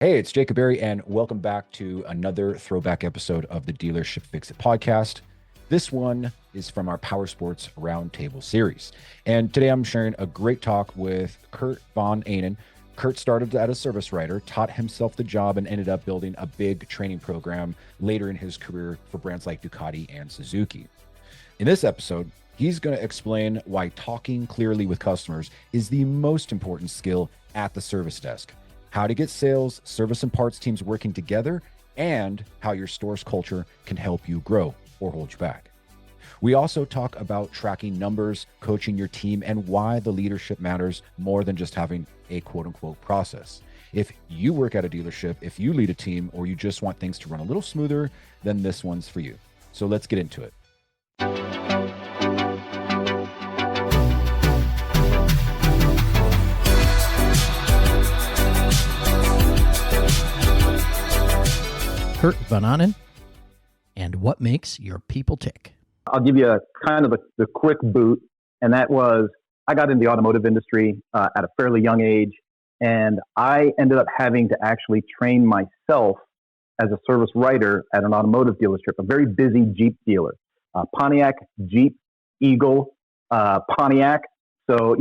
Hey, it's Jacob Berry, and welcome back to another throwback episode of the Dealership Fix It podcast. This one is from our Powersports Roundtable series. And today I'm sharing a great talk with Kurt Von Ahnen. Kurt started as a service writer, taught himself the job, and ended up building a big training program later in his career for brands like Ducati and Suzuki. In this episode, he's going to explain why talking clearly with customers is the most important skill at the service desk, how to get sales, service, and parts teams working together, and how your store's culture can help you grow or hold you back. We also talk about tracking numbers, coaching your team, and why the leadership matters more than just having a quote-unquote process. If you work at a dealership, if you lead a team, or you just want things to run a little smoother, then this one's for you. So let's get into it. Kurt Von Ahnen, and what makes your people tick. I'll give you the quick boot, and that was I got in the automotive industry at a fairly young age, and I ended up having to actually train myself as a service writer at an automotive dealership, a very busy Jeep dealer, Pontiac, Jeep, Eagle, Pontiac. So,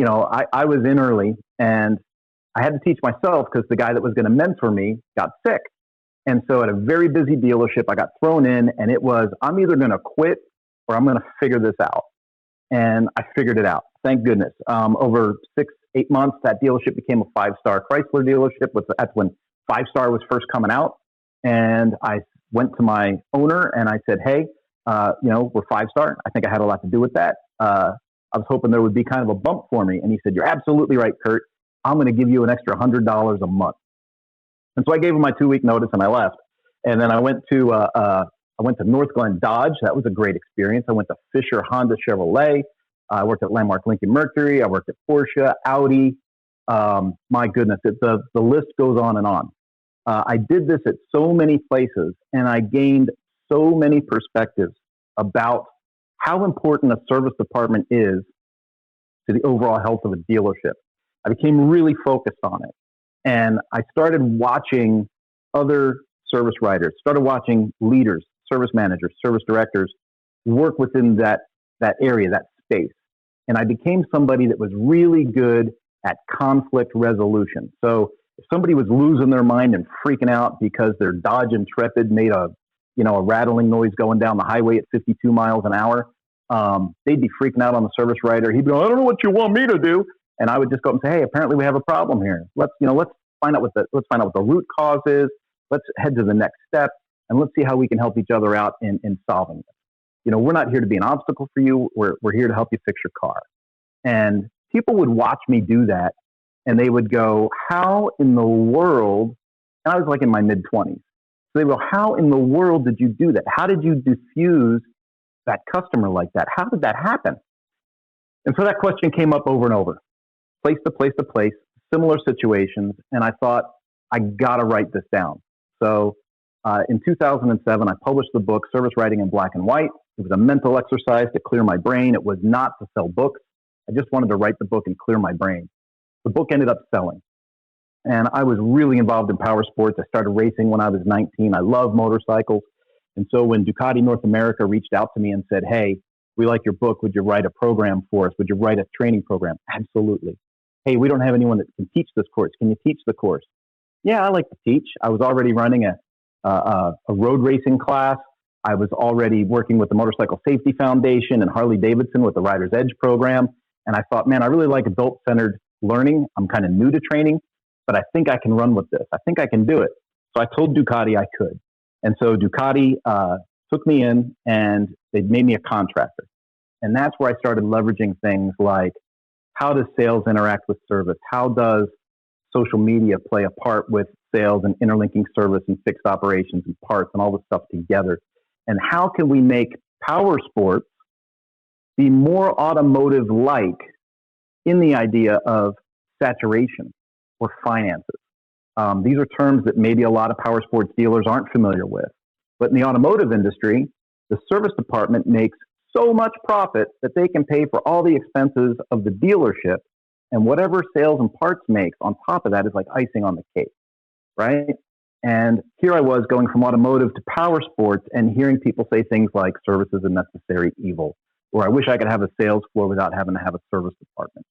I was in early, and I had to teach myself because the guy that was going to mentor me got sick. And so at a very busy dealership, I got thrown in, and it was, I'm either going to quit or I'm going to figure this out. And I figured it out. Thank goodness. Over 6-8 months, that dealership became a 5-star Chrysler dealership. That's when 5-star was first coming out. And I went to my owner and I said, hey, we're 5-star. I think I had a lot to do with that. I was hoping there would be kind of a bump for me. And he said, you're absolutely right, Kurt. I'm going to give you an extra $100 a month. And so I gave him my 2-week notice and I left. And then I went to North Glen Dodge. That was a great experience. I went to Fisher Honda Chevrolet. I worked at Landmark Lincoln Mercury. I worked at Porsche, Audi. My goodness, the list goes on and on. I did this at so many places, and I gained so many perspectives about how important a service department is to the overall health of a dealership. I became really focused on it. And I started watching other service writers, started watching leaders, service managers, service directors work within that area, that space. And I became somebody that was really good at conflict resolution. So if somebody was losing their mind and freaking out because their Dodge Intrepid made a rattling noise going down the highway at 52 miles an hour, they'd be freaking out on the service writer. He'd be going, I don't know what you want me to do. And I would just go up and say, hey, apparently we have a problem here. Let's find out what the root cause is. Let's head to the next step, and let's see how we can help each other out in solving this. We're not here to be an obstacle for you. We're here to help you fix your car. And people would watch me do that, and they would go, how in the world, and I was like in my mid-20s. So they go, how in the world did you do that? How did you diffuse that customer like that? How did that happen? And so that question came up over and over. Place to place to place, similar situations, and I thought, I got to write this down. So in 2007, I published the book, Service Writing in Black and White. It was a mental exercise to clear my brain. It was not to sell books. I just wanted to write the book and clear my brain. The book ended up selling, and I was really involved in power sports. I started racing when I was 19. I love motorcycles, and so when Ducati North America reached out to me and said, hey, we like your book. Would you write a program for us? Would you write a training program? Absolutely. Hey, we don't have anyone that can teach this course. Can you teach the course? Yeah, I like to teach. I was already running a road racing class. I was already working with the Motorcycle Safety Foundation and Harley-Davidson with the Rider's Edge program. And I thought, man, I really like adult-centered learning. I'm kind of new to training, but I think I can run with this. I think I can do it. So I told Ducati I could. And so Ducati took me in, and they made me a contractor. And that's where I started leveraging things like, how does sales interact with service? How does social media play a part with sales and interlinking service and fixed operations and parts and all this stuff together? And how can we make power sports be more automotive-like in the idea of saturation or finances? These are terms that maybe a lot of power sports dealers aren't familiar with. But in the automotive industry, the service department makes so much profit that they can pay for all the expenses of the dealership, and whatever sales and parts makes on top of that is like icing on the cake, right? And here I was going from automotive to power sports and hearing people say things like service is a necessary evil, or I wish I could have a sales floor without having to have a service department.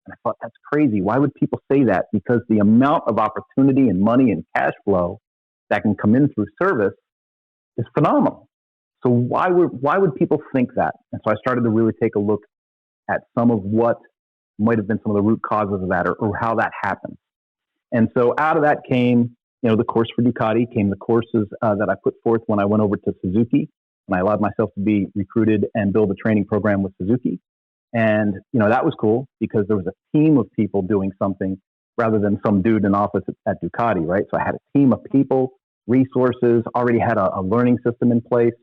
And I thought, that's crazy. Why would people say that? Because the amount of opportunity and money and cash flow that can come in through service is phenomenal. So why would people think that? And so I started to really take a look at some of what might have been some of the root causes of that, or how that happened. And so out of that came, the course for Ducati, came the courses that I put forth when I went over to Suzuki, and I allowed myself to be recruited and build a training program with Suzuki. And, that was cool because there was a team of people doing something rather than some dude in office at Ducati, right? So I had a team of people, resources, already had a learning system in place.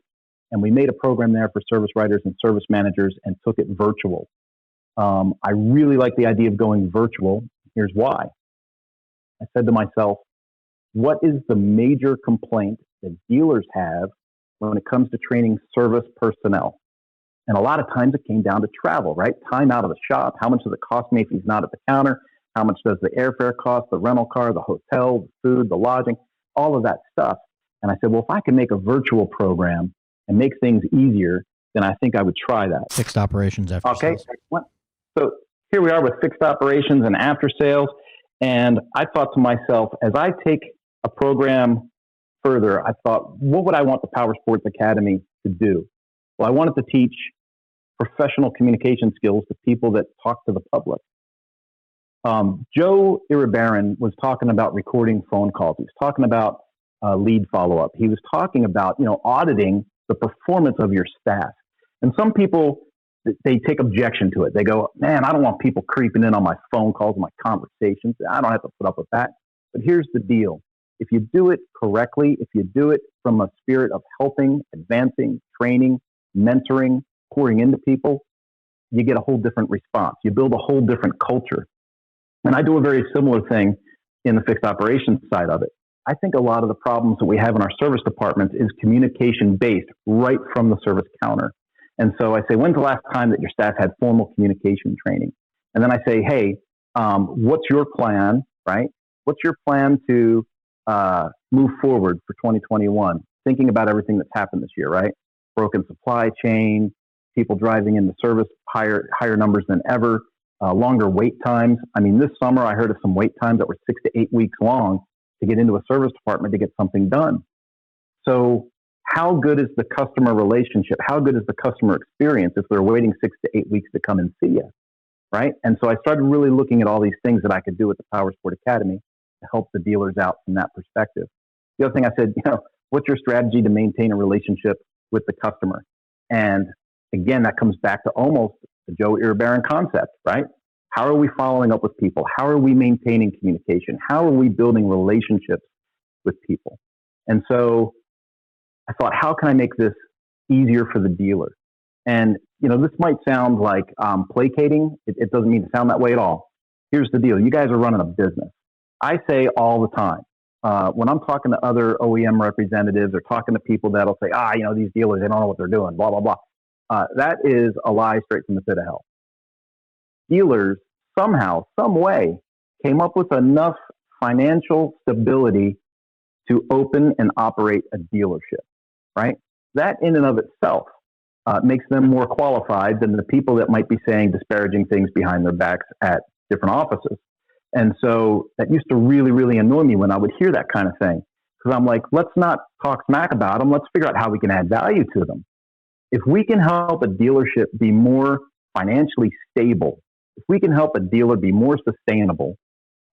And we made a program there for service writers and service managers and took it virtual. I really like the idea of going virtual. Here's why. I said to myself, what is the major complaint that dealers have when it comes to training service personnel? And a lot of times it came down to travel, right? Time out of the shop. How much does it cost me if he's not at the counter? How much does the airfare cost, the rental car, the hotel, the food, the lodging, all of that stuff? And I said, well, if I can make a virtual program and make things easier, then I think I would try that. Fixed operations after sales. So here we are with fixed operations and after sales. And I thought to myself, as I take a program further, I thought, what would I want the Powersports Academy to do? Well, I wanted to teach professional communication skills to people that talk to the public. Joe Iribarren was talking about recording phone calls. He was talking about lead follow-up. He was talking about, auditing the performance of your staff. And some people, they take objection to it. They go, man, I don't want people creeping in on my phone calls, my conversations. I don't have to put up with that. But here's the deal. If you do it correctly, if you do it from a spirit of helping, advancing, training, mentoring, pouring into people, you get a whole different response. You build a whole different culture. And I do a very similar thing in the fixed operations side of it. I think a lot of the problems that we have in our service departments is communication based right from the service counter. And so I say, when's the last time that your staff had formal communication training? And then I say, hey, what's your plan, right? What's your plan to move forward for 2021? Thinking about everything that's happened this year, right? Broken supply chain, people driving into service, higher numbers than ever, longer wait times. I mean, this summer I heard of some wait times that were 6 to 8 weeks long to get into a service department to get something done. So how good is the customer relationship? How good is the customer experience if they're waiting 6 to 8 weeks to come and see you, right? And so I started really looking at all these things that I could do at the Powersports Academy to help the dealers out from that perspective. The other thing I said, what's your strategy to maintain a relationship with the customer? And again, that comes back to almost the Joe Iribarren concept, right? How are we following up with people? How are we maintaining communication? How are we building relationships with people? And so I thought, how can I make this easier for the dealer? And, this might sound like placating. It doesn't mean to sound that way at all. Here's the deal. You guys are running a business. I say all the time, when I'm talking to other OEM representatives or talking to people that'll say, these dealers, they don't know what they're doing, blah, blah, blah. That is a lie straight from the pit of hell. Dealers somehow, some way, came up with enough financial stability to open and operate a dealership, right? That in and of itself makes them more qualified than the people that might be saying disparaging things behind their backs at different offices. And so that used to really, really annoy me when I would hear that kind of thing. Because I'm like, let's not talk smack about them. Let's figure out how we can add value to them. If we can help a dealership be more financially stable, if we can help a dealer be more sustainable,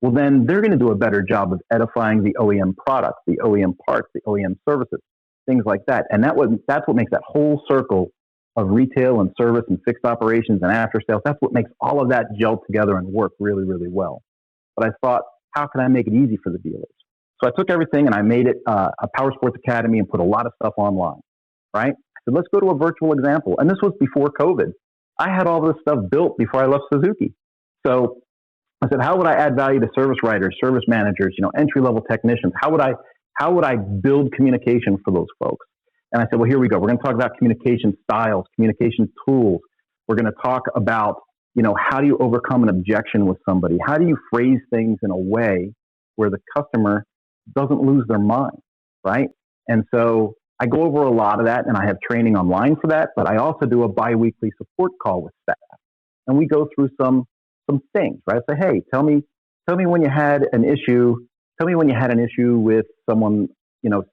well, then they're going to do a better job of edifying the OEM products, the OEM parts, the OEM services, things like that. And that's what makes that whole circle of retail and service and fixed operations and after sales. That's what makes all of that gel together and work really, really well. But I thought, how can I make it easy for the dealers? So I took everything and I made it a Powersports Academy and put a lot of stuff online, right? I said, let's go to a virtual example. And this was before COVID. I had all this stuff built before I left Suzuki. So I said, how would I add value to service writers, service managers, entry-level technicians? How would I build communication for those folks? And I said, well, here we go. We're going to talk about communication styles, communication tools. We're going to talk about, how do you overcome an objection with somebody? How do you phrase things in a way where the customer doesn't lose their mind, right? And so I go over a lot of that, and I have training online for that, but I also do a biweekly support call with staff. And we go through some things, right? I say, hey, tell me when you had an issue. Tell me when you had an issue with someone,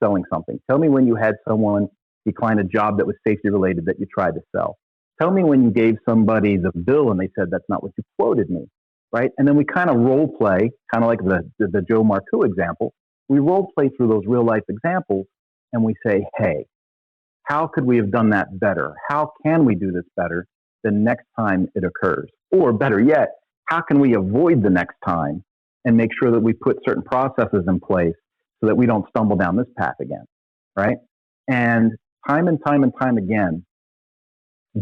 selling something. Tell me when you had someone decline a job that was safety related that you tried to sell. Tell me when you gave somebody the bill and they said that's not what you quoted me, right? And then we kind of role play, kind of like the Joe Marcoux example. We role play through those real life examples, and we say, hey, how could we have done that better? How can we do this better the next time it occurs? Or better yet, how can we avoid the next time and make sure that we put certain processes in place so that we don't stumble down this path again, right? And time again,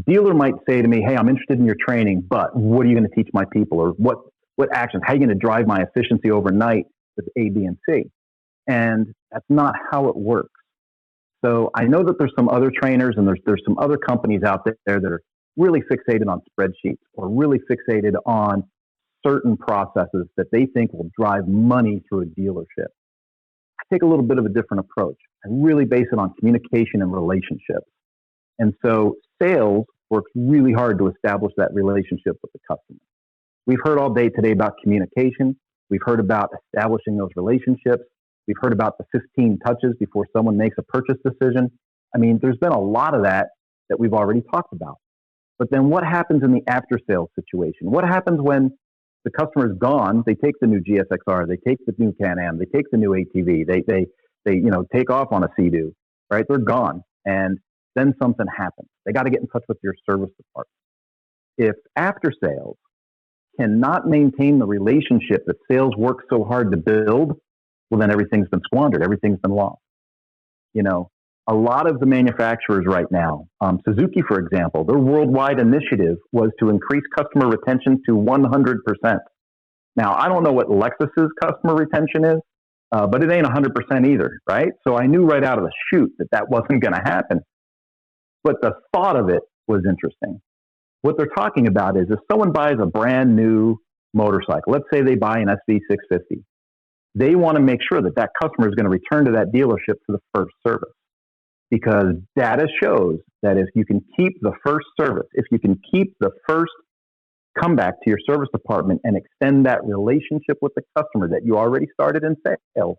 dealer might say to me, hey, I'm interested in your training, but what are you going to teach my people? Or what actions? How are you going to drive my efficiency overnight with A, B, and C? And that's not how it works. So I know that there's some other trainers and there's some other companies out there that are really fixated on spreadsheets or really fixated on certain processes that they think will drive money through a dealership. I take a little bit of a different approach. I really base it on communication and relationships. And so sales works really hard to establish that relationship with the customer. We've heard all day today about communication. We've heard about establishing those relationships. We've heard about the 15 touches before someone makes a purchase decision. I mean, there's been a lot of that we've already talked about. But then what happens in the after sales situation? What happens when the customer is gone? They take the new GSXR, they take the new Can-Am, they take the new ATV, they take off on a Sea-Doo, right? They're gone. And then something happens. They got to get in touch with your service department. If after sales cannot maintain the relationship that sales works so hard to build, well, then everything's been squandered. Everything's been lost. A lot of the manufacturers right now, Suzuki, for example, their worldwide initiative was to increase customer retention to 100%. Now, I don't know what Lexus's customer retention is, but it ain't 100% either, right? So I knew right out of the chute that wasn't going to happen. But the thought of it was interesting. What they're talking about is if someone buys a brand new motorcycle, let's say they buy an SV650, they want to make sure that customer is going to return to that dealership for the first service. Because data shows that if you can keep the first service, if you can keep the first comeback to your service department and extend that relationship with the customer that you already started in sales,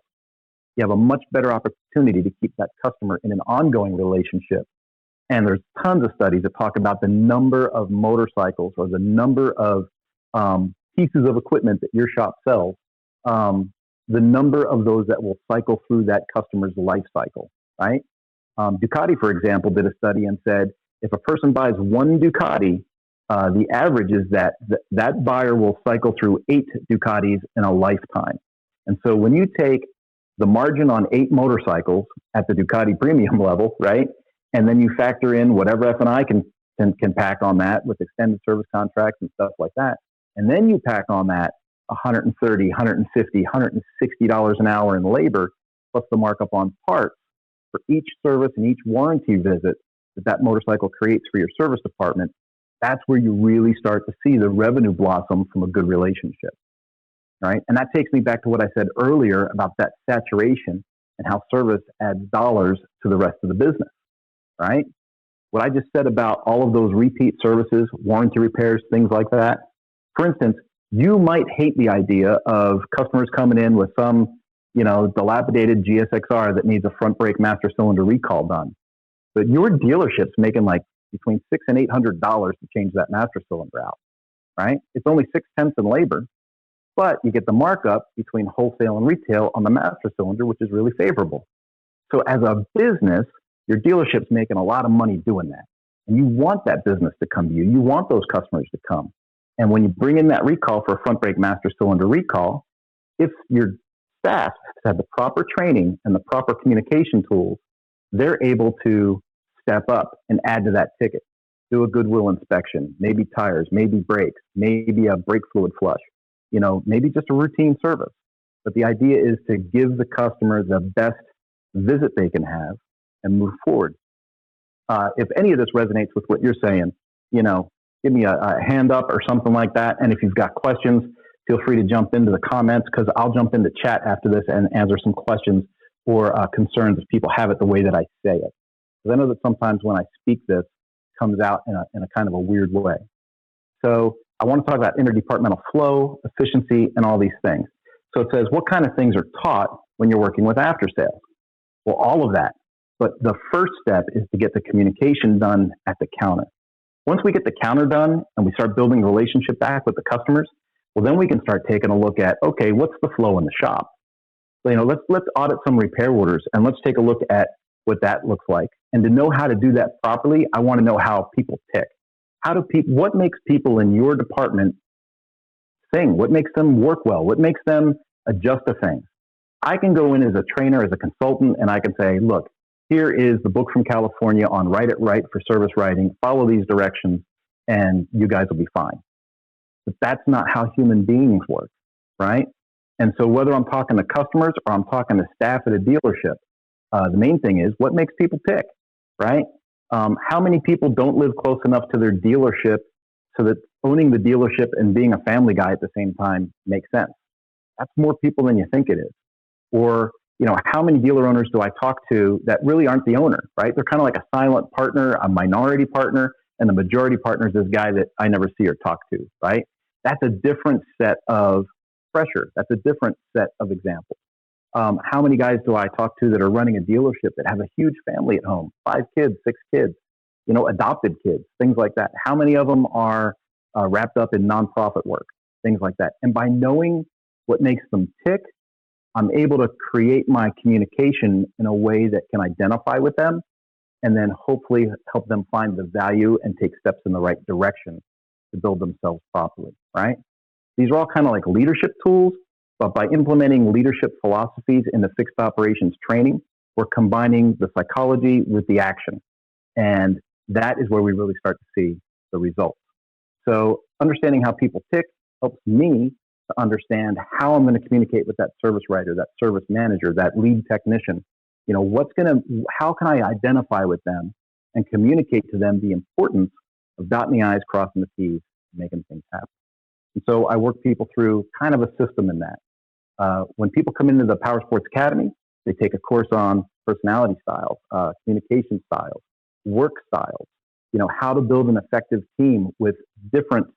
you have a much better opportunity to keep that customer in an ongoing relationship. And there's tons of studies that talk about the number of motorcycles or the number of pieces of equipment that your shop sells, the number of those that will cycle through that customer's life cycle, right? Ducati, for example, did a study and said, if a person buys one Ducati, the average is that buyer will cycle through 8 Ducatis in a lifetime. And so when you take the margin on 8 motorcycles at the Ducati premium level, right, and then you factor in whatever F&I can pack on that with extended service contracts and stuff like that, and then you pack on that $130, $150, $160 an hour in labor, plus the markup on parts, for each service and each warranty visit that motorcycle creates for your service department, that's where you really start to see the revenue blossom from a good relationship, right? And that takes me back to what I said earlier about that saturation and how service adds dollars to the rest of the business, right? What I just said about all of those repeat services, warranty repairs, things like that. For instance, you might hate the idea of customers coming in with some dilapidated GSXR that needs a front brake master cylinder recall done. But your dealership's making like between $600 and $800 to change that master cylinder out, right? It's only 6/10 in labor, but you get the markup between wholesale and retail on the master cylinder, which is really favorable. So as a business, your dealership's making a lot of money doing that. And you want that business to come to you. You want those customers to come. And when you bring in that recall for a front brake master cylinder recall, if your staff have the proper training and the proper communication tools, they're able to step up and add to that ticket. Do a goodwill inspection, maybe tires, maybe brakes, maybe a brake fluid flush, maybe just a routine service. But the idea is to give the customer the best visit they can have and move forward. If any of this resonates with what you're saying, give me a hand up or something like that. And if you've got questions, feel free to jump into the comments, because I'll jump into chat after this and answer some questions or concerns if people have it the way that I say it. Because I know that sometimes when I speak this, it comes out in a kind of a weird way. So I want to talk about interdepartmental flow, efficiency, and all these things. So it says, what kind of things are taught when you're working with after sales? Well, all of that. But the first step is to get the communication done at the counter. Once we get the counter done and we start building a relationship back with the customers, well, then we can start taking a look at, okay, what's the flow in the shop? So, let's audit some repair orders and let's take a look at what that looks like. And to know how to do that properly, I want to know how people tick. What makes people in your department sing? What makes them work well? What makes them adjust to things? I can go in as a trainer, as a consultant, and I can say, look, here is the book from California on Write It Right for service writing. Follow these directions and you guys will be fine. But that's not how human beings work, right? And so whether I'm talking to customers or I'm talking to staff at a dealership, the main thing is what makes people tick, right? How many people don't live close enough to their dealership so that owning the dealership and being a family guy at the same time makes sense? That's more people than you think it is. Or, how many dealer owners do I talk to that really aren't the owner, right? They're kind of like a silent partner, a minority partner, and the majority partner is this guy that I never see or talk to, right? That's a different set of pressure. That's a different set of examples. How many guys do I talk to that are running a dealership that have a huge family at home, 5 kids, 6 kids, adopted kids, things like that? How many of them are wrapped up in nonprofit work, things like that? And by knowing what makes them tick, I'm able to create my communication in a way that can identify with them and then hopefully help them find the value and take steps in the right direction to build themselves properly, right? These are all kind of like leadership tools, but by implementing leadership philosophies in the fixed operations training, we're combining the psychology with the action. And that is where we really start to see the results. So understanding how people tick helps me to understand how I'm going to communicate with that service writer, that service manager, that lead technician. How can I identify with them and communicate to them the importance of dotting the I's, crossing the T's, making things happen. And so I work people through kind of a system in that. When people come into the Powersports Academy, they take a course on personality styles, communication styles, work styles, how to build an effective team with different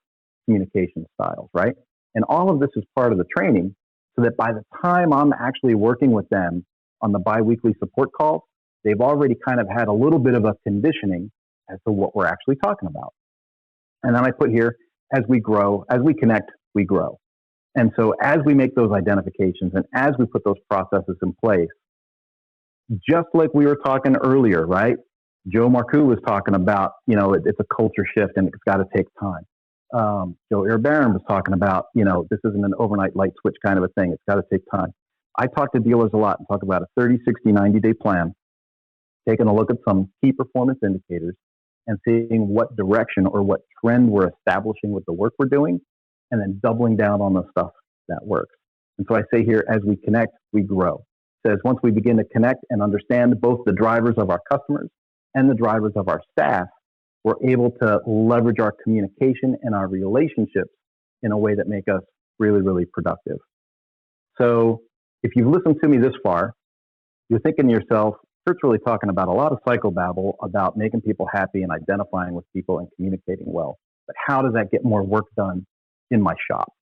communication styles, right? And all of this is part of the training so that by the time I'm actually working with them on the biweekly support calls, they've already kind of had a little bit of a conditioning as to what we're actually talking about. And then I put here, as we grow, as we connect, we grow. And so as we make those identifications and as we put those processes in place, just like we were talking earlier, right? Joe Marcoux was talking about, it's a culture shift and it's got to take time. Joe Irabaran was talking about, this isn't an overnight light switch kind of a thing. It's got to take time. I talk to dealers a lot and talk about a 30, 60, 90-day plan, taking a look at some key performance indicators and seeing what direction or what trend we're establishing with the work we're doing, and then doubling down on the stuff that works. And so I say here, as we connect, we grow. It says once we begin to connect and understand both the drivers of our customers and the drivers of our staff, we're able to leverage our communication and our relationships in a way that make us really, really productive. So if you've listened to me this far, you're thinking to yourself, Kurt's really talking about a lot of psychobabble about making people happy and identifying with people and communicating well. But how does that get more work done in my shop?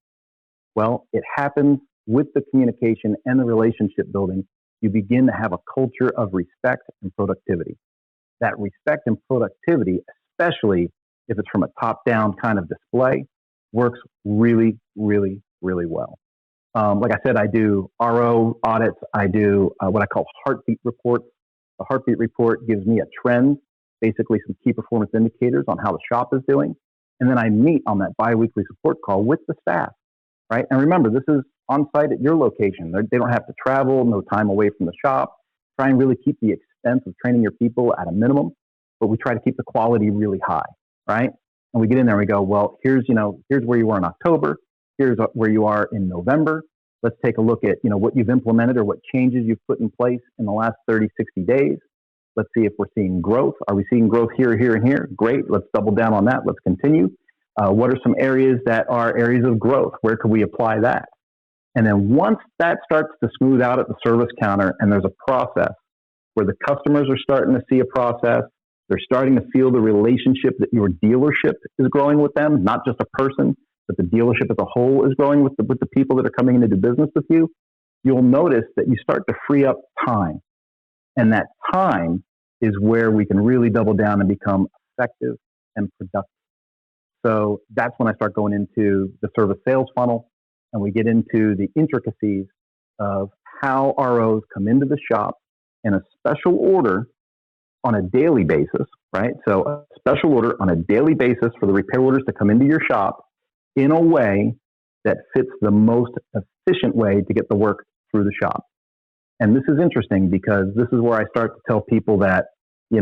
Well, it happens with the communication and the relationship building. You begin to have a culture of respect and productivity. That respect and productivity, especially if it's from a top-down kind of display, works really, really, really well. Like I said, I do RO audits. I do what I call heartbeat reports. The heartbeat report gives me a trend, basically some key performance indicators on how the shop is doing. And then I meet on that biweekly support call with the staff, right? And remember, this is on site at your location. They don't have to travel, no time away from the shop. Try and really keep the expense of training your people at a minimum, but we try to keep the quality really high, right? And we get in there and we go, well, here's where you are in October. Here's where you are in November. Let's take a look at, what you've implemented or what changes you've put in place in the last 30, 60 days. Let's see if we're seeing growth. Are we seeing growth here, here, and here? Great. Let's double down on that. Let's continue. What are some areas that are areas of growth? Where could we apply that? And then once that starts to smooth out at the service counter and there's a process where the customers are starting to see a process, they're starting to feel the relationship that your dealership is growing with them, not just a person, but the dealership as a whole is growing with the people that are coming in to do business with you, you'll notice that you start to free up time. And that time is where we can really double down and become effective and productive. So that's when I start going into the service sales funnel, and we get into the intricacies of how ROs come into the shop in a special order on a daily basis, right? So a special order on a daily basis for the repair orders to come into your shop in a way that fits the most efficient way to get the work through the shop. And this is interesting because this is where I start to tell people that, you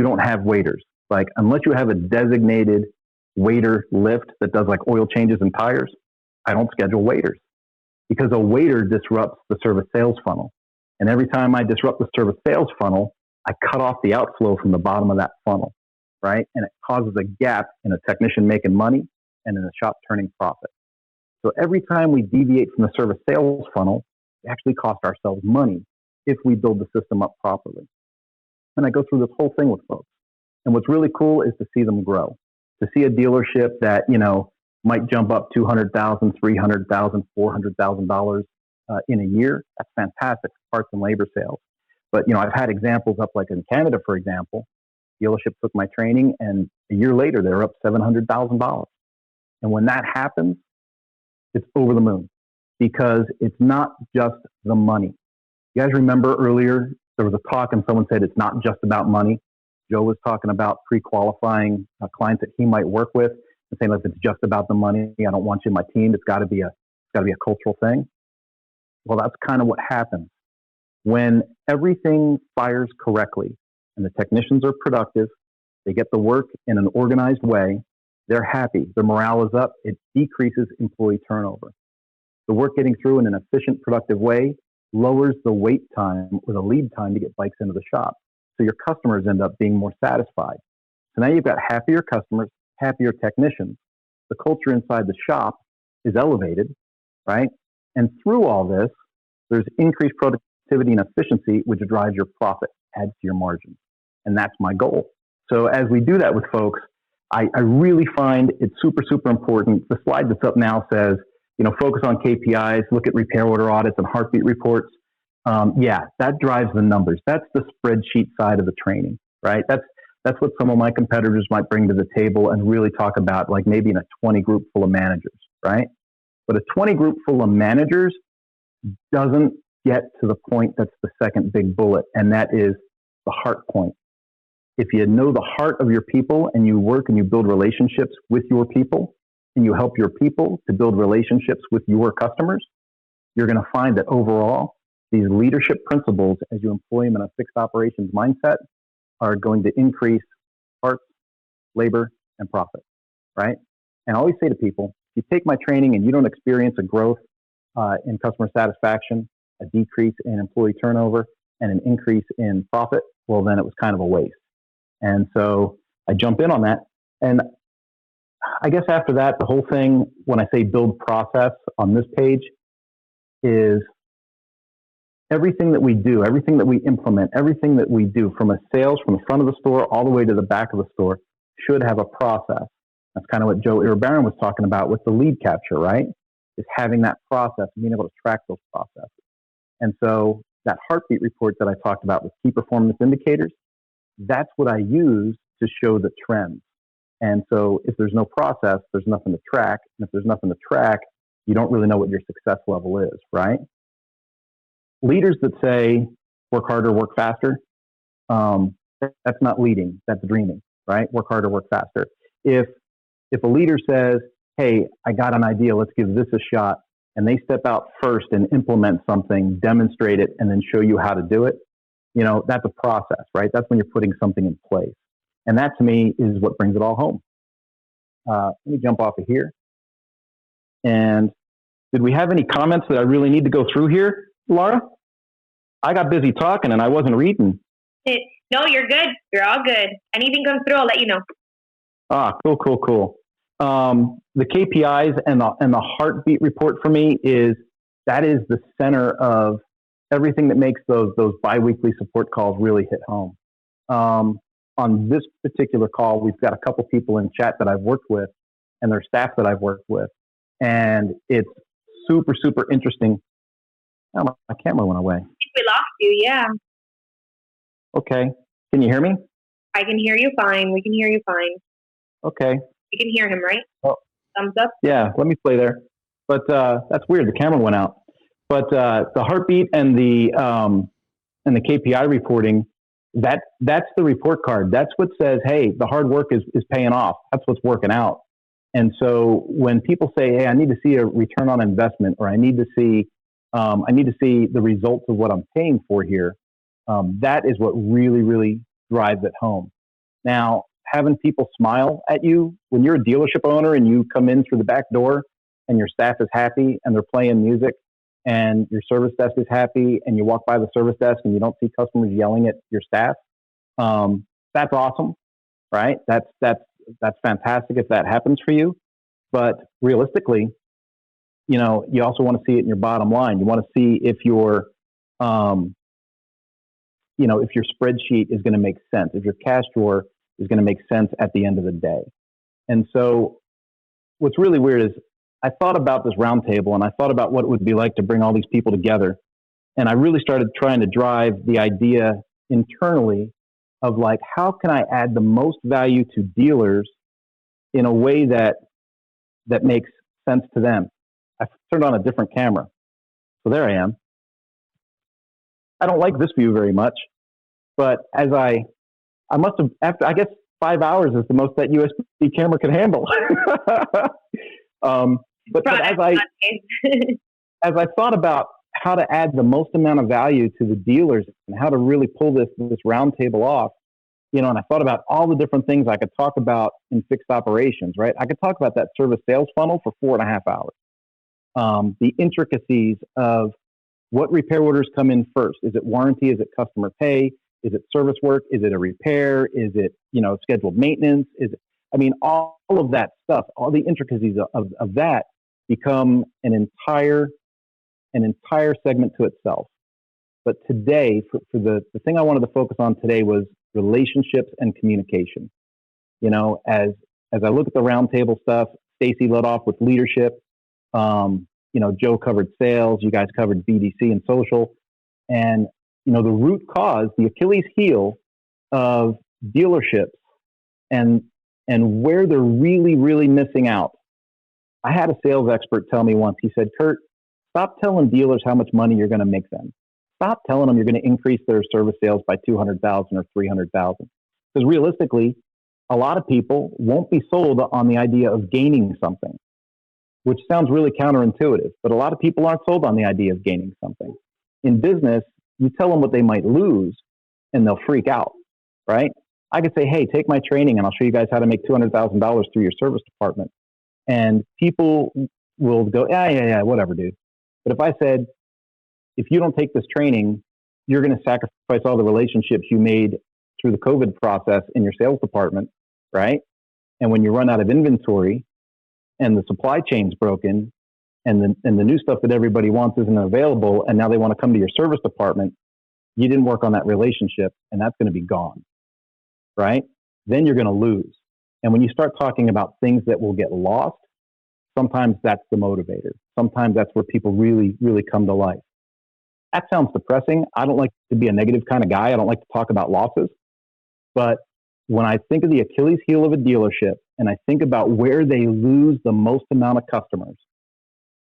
don't have waiters. Like, unless you have a designated waiter lift that does like oil changes and tires, I don't schedule waiters, because a waiter disrupts the service sales funnel. And every time I disrupt the service sales funnel, I cut off the outflow from the bottom of that funnel, right? And it causes a gap in a technician making money and in a shop turning profit. So every time we deviate from the service sales funnel, we actually cost ourselves money if we build the system up properly. And I go through this whole thing with folks. And what's really cool is to see them grow, to see a dealership that, might jump up $200,000, $300,000, $400,000 in a year. That's fantastic for parts and labor sales. But, I've had examples up like in Canada, for example. Dealership took my training, and a year later, they're up $700,000. And when that happens, it's over the moon, because it's not just the money. You guys remember earlier, there was a talk and someone said it's not just about money. Joe was talking about pre-qualifying clients that he might work with and saying, if it's just about the money, I don't want you in my team. It's got to be a cultural thing. Well, that's kind of what happens when everything fires correctly and the technicians are productive. They get the work in an organized way. They're happy. Their morale is up. It decreases employee turnover. The work getting through in an efficient, productive way lowers the wait time or the lead time to get bikes into the shop. So your customers end up being more satisfied. So now you've got happier customers, happier technicians. The culture inside the shop is elevated, right? And through all this, there's increased productivity and efficiency, which drives your profit, adds to your margin. And that's my goal. So as we do that with folks, I really find it's super, super important. The slide that's up now says, focus on KPIs, look at repair order audits and heartbeat reports. That drives the numbers. That's the spreadsheet side of the training, right? That's what some of my competitors might bring to the table and really talk about, like maybe in a 20 group full of managers, right? But a 20 group full of managers doesn't get to the point that's the second big bullet, and that is the heart point. If you know the heart of your people and you work and you build relationships with your people and you help your people to build relationships with your customers, you're going to find that overall, these leadership principles, as you employ them in a fixed operations mindset, are going to increase parts, labor, and profit, right? And I always say to people, if you take my training and you don't experience a growth in customer satisfaction, a decrease in employee turnover, and an increase in profit, well, then it was kind of a waste. And so I jump in on that. And I guess after that, the whole thing, when I say build process on this page, is everything that we do, everything that we implement, everything that we do from a sales, from the front of the store all the way to the back of the store should have a process. That's kind of what Joe Iribarren was talking about with the lead capture, right? Is having that process and being able to track those processes. And so that heartbeat report that I talked about with key performance indicators, that's what I use to show the trends. And so if there's no process, there's nothing to track. And if there's nothing to track, you don't really know what your success level is, right? Leaders that say, work harder, work faster, that's not leading, that's dreaming, right? Work harder, work faster. If a leader says, hey, I got an idea, let's give this a shot, and they step out first and implement something, demonstrate it, and then show you how to do it, that's a process, right? That's when you're putting something in place. And that, to me, is what brings it all home. Let me jump off of here. And did we have any comments that I really need to go through here, Laura? I got busy talking and I wasn't reading. No, you're good. You're all good. Anything comes through, I'll let you know. Cool. The KPIs and the heartbeat report for me that is the center of everything that makes those biweekly support calls really hit home. On this particular call, we've got a couple people in chat that I've worked with and their staff that I've worked with. And it's super, super interesting. Oh, my camera went away. I think we lost you, yeah. Okay. Can you hear me? I can hear you fine. We can hear you fine. Okay. You can hear him, right? Oh. Thumbs up? Yeah, let me play there. But that's weird. The camera went out. But the heartbeat and the KPI reporting, that's the report card. That's what says, hey, the hard work is paying off. That's what's working out. And so when people say, hey, I need to see a return on investment, or I need to see the results of what I'm paying for here, that is what really, really drives it home. Now, having people smile at you when you're a dealership owner and you come in through the back door and your staff is happy and they're playing music, and your service desk is happy, and you walk by the service desk and you don't see customers yelling at your staff, that's awesome, right? That's fantastic if that happens for you. But realistically, you also want to see it in your bottom line. You want to see if your spreadsheet is going to make sense, if your cash drawer is going to make sense at the end of the day. And so what's really weird is I thought about this roundtable, and I thought about what it would be like to bring all these people together. And I really started trying to drive the idea internally of like, how can I add the most value to dealers in a way that makes sense to them? I turned on a different camera. So there I am. I don't like this view very much, but as I must have, after, I guess 5 hours is the most that USB camera can handle. But as I thought about how to add the most amount of value to the dealers and how to really pull this roundtable off, and I thought about all the different things I could talk about in fixed operations, right? I could talk about that service sales funnel for 4.5 hours. The intricacies of what repair orders come in first. Is it warranty? Is it customer pay? Is it service work? Is it a repair? Is it, scheduled maintenance? All of that stuff, all the intricacies of that become an entire segment to itself. But today, for the thing I wanted to focus on today was relationships and communication. As I look at the roundtable stuff, Stacy led off with leadership. Joe covered sales. You guys covered BDC and social. And, the root cause, the Achilles heel of dealerships and where they're really, really missing out. I had a sales expert tell me once, he said, Kurt, stop telling dealers how much money you're going to make them. Stop telling them you're going to increase their service sales by 200,000 or 300,000. Because realistically, a lot of people won't be sold on the idea of gaining something, which sounds really counterintuitive, but a lot of people aren't sold on the idea of gaining something. In business, you tell them what they might lose and they'll freak out, right? I could say, hey, take my training and I'll show you guys how to make $200,000 through your service department. And people will go, yeah, whatever, dude. But if I said, if you don't take this training, you're going to sacrifice all the relationships you made through the COVID process in your sales department, right? And when you run out of inventory and the supply chain's broken and the new stuff that everybody wants isn't available, and now they want to come to your service department, you didn't work on that relationship, and that's going to be gone, right? Then you're going to lose. And when you start talking about things that will get lost, sometimes that's the motivator. Sometimes that's where people really, really come to life. That sounds depressing. I don't like to be a negative kind of guy. I don't like to talk about losses. But when I think of the Achilles heel of a dealership and I think about where they lose the most amount of customers,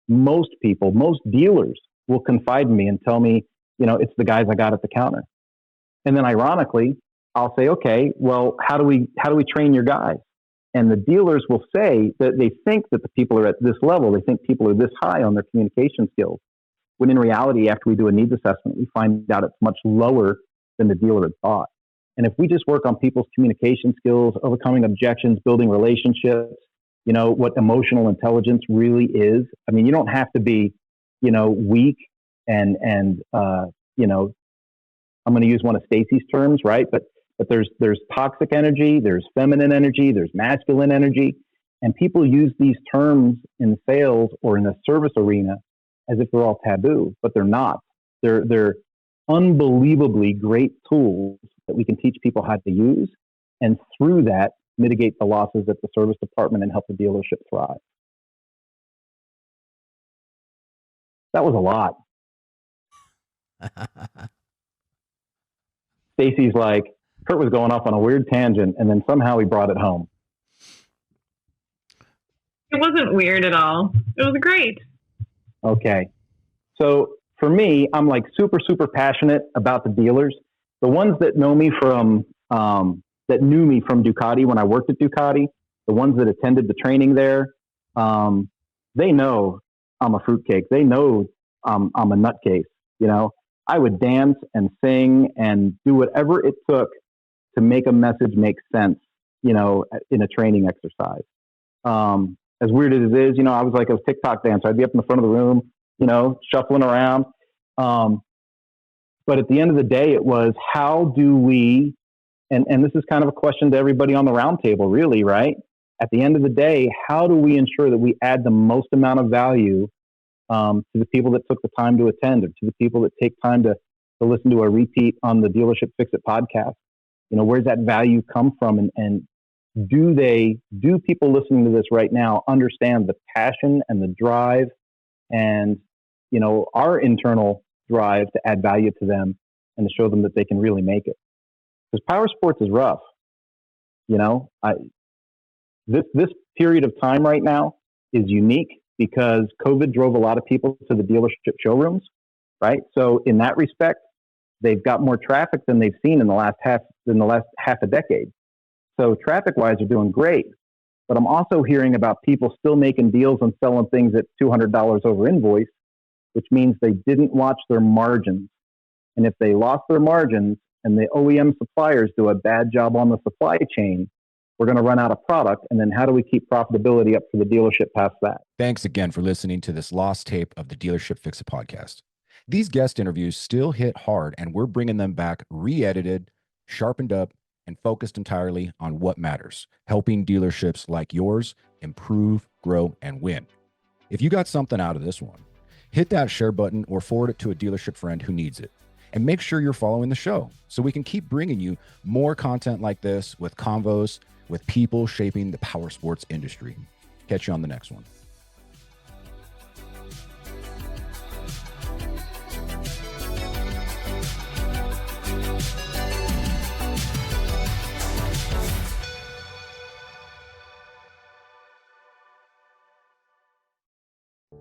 most people, most dealers will confide in me and tell me, it's the guys I got at the counter. And then ironically, I'll say, okay, well, how do we train your guys? And the dealers will say that they think that the people are at this level. They think people are this high on their communication skills. When in reality, after we do a needs assessment, we find out it's much lower than the dealer had thought. And if we just work on people's communication skills, overcoming objections, building relationships, what emotional intelligence really is. You don't have to be, weak and I'm going to use one of Stacy's terms, right? But there's toxic energy, there's feminine energy, there's masculine energy. And people use these terms in sales or in the service arena as if they're all taboo, but they're not. They're unbelievably great tools that we can teach people how to use, and through that, mitigate the losses at the service department and help the dealership thrive. That was a lot. Stacy's like, Kurt was going off on a weird tangent, and then somehow he brought it home. It wasn't weird at all. It was great. Okay. So for me, I'm like super, super passionate about the dealers. The ones that know me from, that knew me from Ducati when I worked at Ducati, the ones that attended the training there, they know I'm a fruitcake. They know I'm a nutcase. You know, I would dance and sing and do whatever it took to make a message make sense, you know, in a training exercise. As weird as it is, you know, I was like a TikTok dancer. I'd be up in the front of the room, you know, shuffling around. But at the end of the day, it was how do we, and this is kind of a question to everybody on the roundtable, really, right? At the end of the day, how do we ensure that we add the most amount of value to the people that took the time to attend, or to the people that take time to listen to a repeat on the Dealership Fix-It podcast? You know, where's that value come from? And do people listening to this right now understand the passion and the drive and, you know, our internal drive to add value to them and to show them that they can really make it? Because power sports is rough. You know, this period of time right now is unique because COVID drove a lot of people to the dealership showrooms, right? So in that respect, they've got more traffic than they've seen in the last half a decade. So traffic-wise, they're doing great. But I'm also hearing about people still making deals and selling things at $200 over invoice, which means they didn't watch their margins. And if they lost their margins and the OEM suppliers do a bad job on the supply chain, we're going to run out of product. And then how do we keep profitability up for the dealership past that? Thanks again for listening to this lost tape of the Dealership Fix-It podcast. These guest interviews still hit hard, and we're bringing them back re-edited, sharpened up, and focused entirely on what matters, helping dealerships like yours improve, grow, and win. If you got something out of this one, hit that share button or forward it to a dealership friend who needs it. And make sure you're following the show so we can keep bringing you more content like this with convos with people shaping the power sports industry. Catch you on the next one.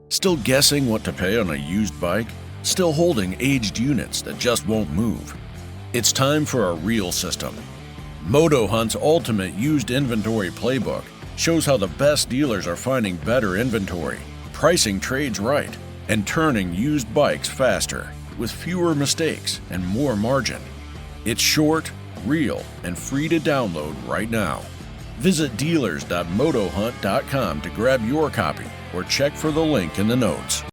Still guessing what to pay on a used bike? Still holding aged units that just won't move? It's time for a real system. Moto Hunt's ultimate used inventory playbook shows how the best dealers are finding better inventory, pricing trades right, and turning used bikes faster with fewer mistakes and more margin. It's short, real, and free to download right now. Visit dealers.motohunt.com to grab your copy or check for the link in the notes.